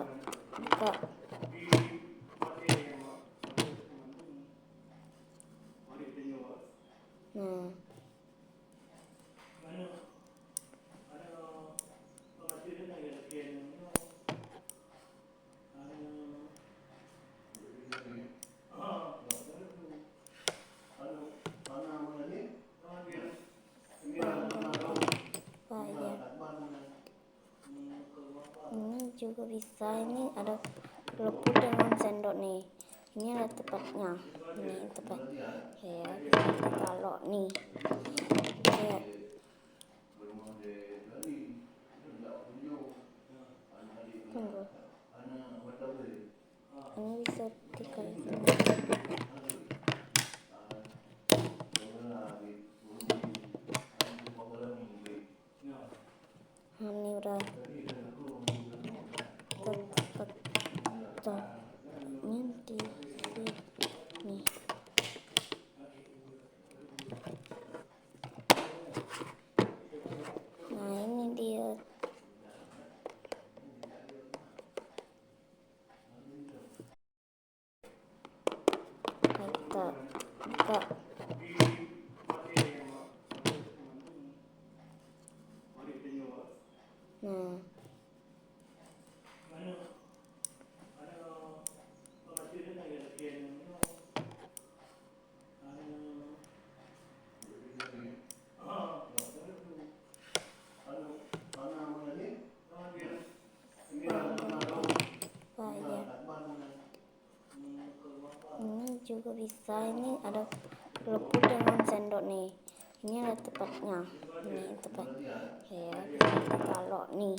buka. Nah, apa ya, ini juga bisa. Ini ada leput dengan sendok nih. Ini ada tepatnya, ini tepat ya. Kalau nih ya, tunggu, ini bisa dikasih ini udah tepat topnya di sini. Nah, ini dia. Kita buka. Nah, apa ya, ini juga bisa. Ini ada leput dengan sendok nih. Ini ada tepatnya, ini tepat ya. Kalau nih